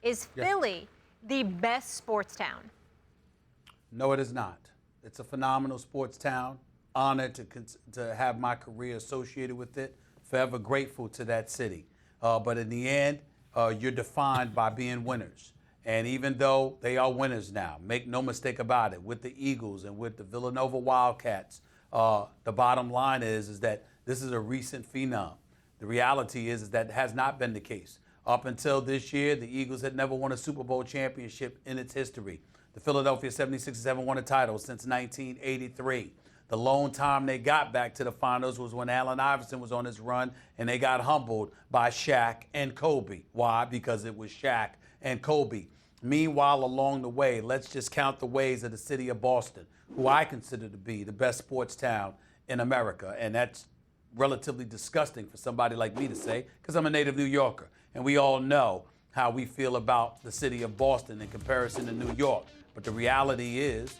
Is Philly the best sports town? No, it is not. It's a phenomenal sports town. Honored to have my career associated with it. Forever grateful to that city. But in the end, you're defined by being winners. And even though they are winners now, make no mistake about it, with the Eagles and with the Villanova Wildcats, the bottom line is that this is a recent phenom. The reality is that it has not been the case. Up until this year, the Eagles had never won a Super Bowl championship in its history. The Philadelphia 76ers haven't won a title since 1983. The lone time they got back to the finals was when Allen Iverson was on his run and they got humbled by Shaq and Kobe. Why? Because it was Shaq and Kobe. Meanwhile, along the way, let's just count the ways of the city of Boston, who I consider to be the best sports town in America. And that's relatively disgusting for somebody like me to say, because I'm a native New Yorker. And we all know how we feel about the city of Boston in comparison to New York. But the reality is,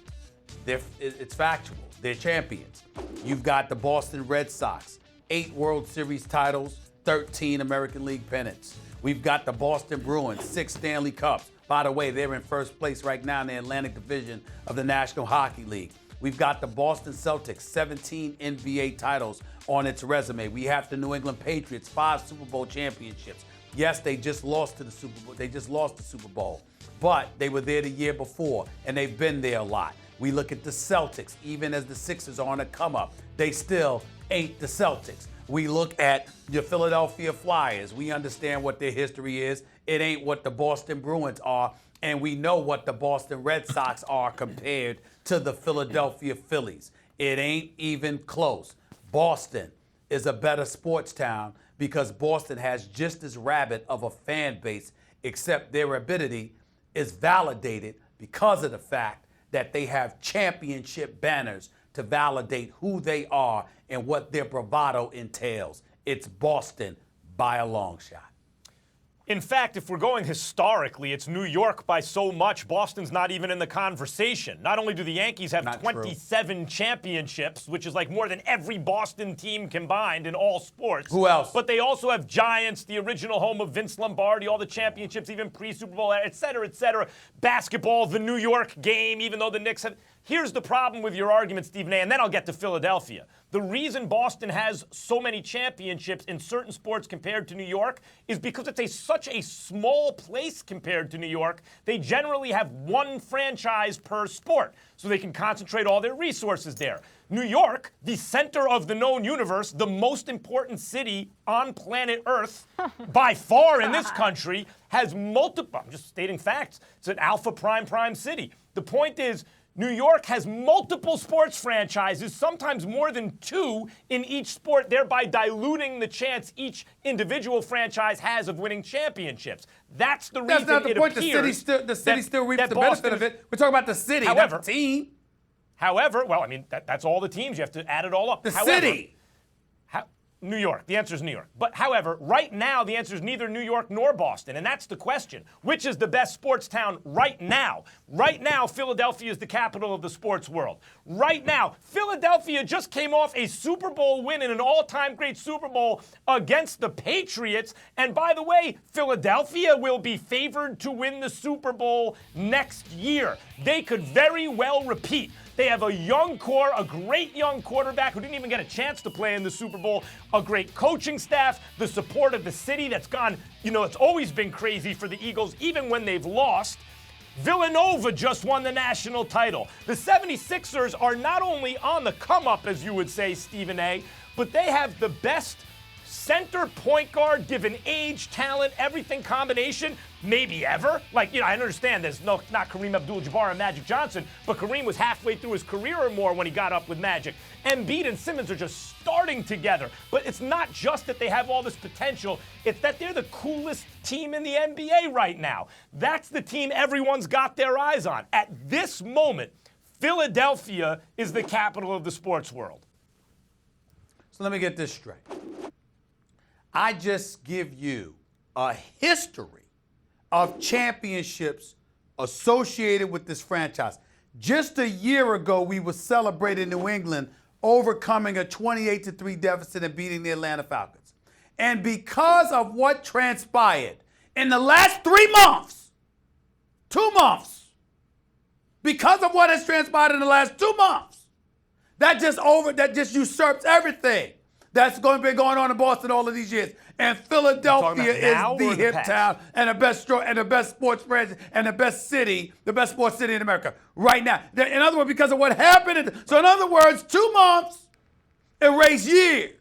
it's factual. They're champions. You've got the Boston Red Sox, 8 World Series titles, 13 American League pennants. We've got the Boston Bruins, 6 Stanley Cups. By the way, they're in first place right now in the Atlantic Division of the National Hockey League. We've got the Boston Celtics, 17 NBA titles on its resume. We have the New England Patriots, 5 Super Bowl championships. Yes, they just lost to the Super Bowl. They just lost the Super Bowl, but they were there the year before, and they've been there a lot. We look at the Celtics, even as the Sixers are on a come up, they still ain't the Celtics. We look at your Philadelphia Flyers. We understand what their history is. It ain't what the Boston Bruins are, and we know what the Boston Red Sox are compared to the Philadelphia Phillies. It ain't even close. Boston is a better sports town because Boston has just as rabid of a fan base, except their ability is validated because of the fact that they have championship banners to validate who they are and what their bravado entails. It's Boston by a long shot. In fact, if we're going historically, it's New York by so much, Boston's not even in the conversation. Not only do the Yankees have 27 championships, which is like more than every Boston team combined in all sports. Who else? But they also have Giants, the original home of Vince Lombardi, all the championships, even pre-Super Bowl, et cetera, et cetera. Basketball, the New York game, even though the Knicks have... Here's the problem with your argument, Stephen A., and then I'll get to Philadelphia. The reason Boston has so many championships in certain sports compared to New York is because it's such a small place compared to New York. They generally have one franchise per sport, so they can concentrate all their resources there. New York, the center of the known universe, the most important city on planet Earth, by far in this country, has multiple, I'm just stating facts, it's an alpha prime city. The point is, New York has multiple sports franchises, sometimes more than 2 in each sport, thereby diluting the chance each individual franchise has of winning championships. That's the reason. That's not the point. The city still reaps the benefit of it. We're talking about the city, not the team. However, well, I mean, that's all the teams. You have to add it all up. The city. New York. The answer is New York. But however, right now, the answer is neither New York nor Boston. And that's the question. Which is the best sports town right now? Right now, Philadelphia is the capital of the sports world. Right now, Philadelphia just came off a Super Bowl win in an all-time great Super Bowl against the Patriots. And by the way, Philadelphia will be favored to win the Super Bowl next year. They could very well repeat. They have a young core, a great young quarterback who didn't even get a chance to play in the Super Bowl, a great coaching staff, the support of the city that's gone, it's always been crazy for the Eagles, even when they've lost. Villanova just won the national title. The 76ers are not only on the come-up, as you would say, Stephen A., but they have the best center point guard, given age, talent, everything combination, maybe ever. I understand there's not Kareem Abdul-Jabbar and Magic Johnson, but Kareem was halfway through his career or more when he got up with Magic. Embiid and Simmons are just starting together. But it's not just that they have all this potential, it's that they're the coolest team in the NBA right now. That's the team everyone's got their eyes on. At this moment, Philadelphia is the capital of the sports world. So let me get this straight. I just give you a history of championships associated with this franchise. Just a year ago, we were celebrating New England overcoming a 28-3 deficit and beating the Atlanta Falcons. And because of what transpired in the last 3 months, 2 months, because of what has transpired in the last 2 months, that just usurps everything that's going to be going on in Boston all of these years. And Philadelphia is the hip town and the best sports franchise and the best sports city in America right now. In other words, because of what happened. So in other words, 2 months erase years.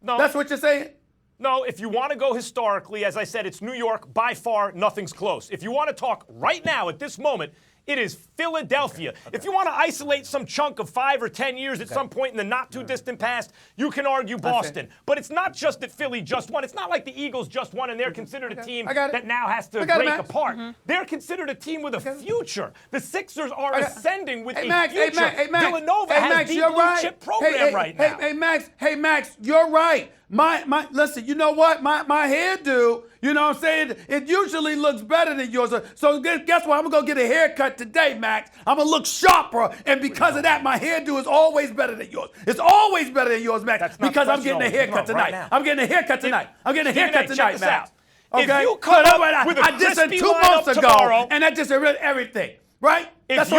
No. That's what you're saying? No, if you want to go historically, as I said, it's New York. By far, nothing's close. If you want to talk right now, at this moment, it is Philadelphia. Okay. If you want to isolate some chunk of 5 or 10 years at some point in the not-too-distant past, you can argue Boston. But it's not just that Philly just won. It's not like the Eagles just won and they're considered a team that now has to break apart. They're considered a team with a future. The Sixers are ascending with a future. Villanova has the blue-chip program right now. Hey, Max, you're right. Listen, you know what? My hairdo, you know what I'm saying? It usually looks better than yours. So guess what? I'm going to go get a haircut today, Max. I'm going to look sharper. And because of that, my hairdo is always better than yours. It's always better than yours, Max, because I'm getting a haircut tonight. I'm getting a haircut tonight. I'm getting a haircut tonight, Max. Okay? If you come up with a crispy lineup tomorrow, and that just erased everything, right? If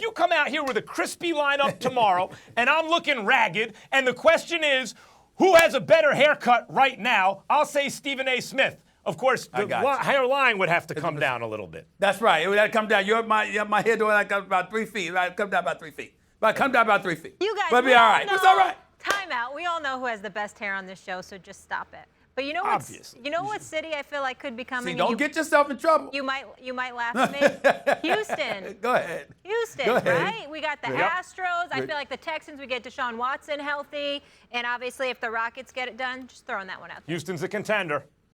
you come out here with a crispy lineup tomorrow, and I'm looking ragged, and the question is, who has a better haircut right now? I'll say Stephen A. Smith. Of course, the hairline would have to come down a little bit. That's right. It would have to come down. My hair doing like about 3 feet. Right? Come down about 3 feet. But come down about 3 feet. You guys, but be all right. It's all right. Time out. We all know who has the best hair on this show, so just stop it. But you know what city I feel like could be coming? Don't get yourself in trouble. You might laugh at me. Houston. Go ahead. Houston, right? We got the Astros. I feel like the Texans, we get Deshaun Watson healthy. And obviously, if the Rockets get it done, just throwing that one out there. Houston's a contender.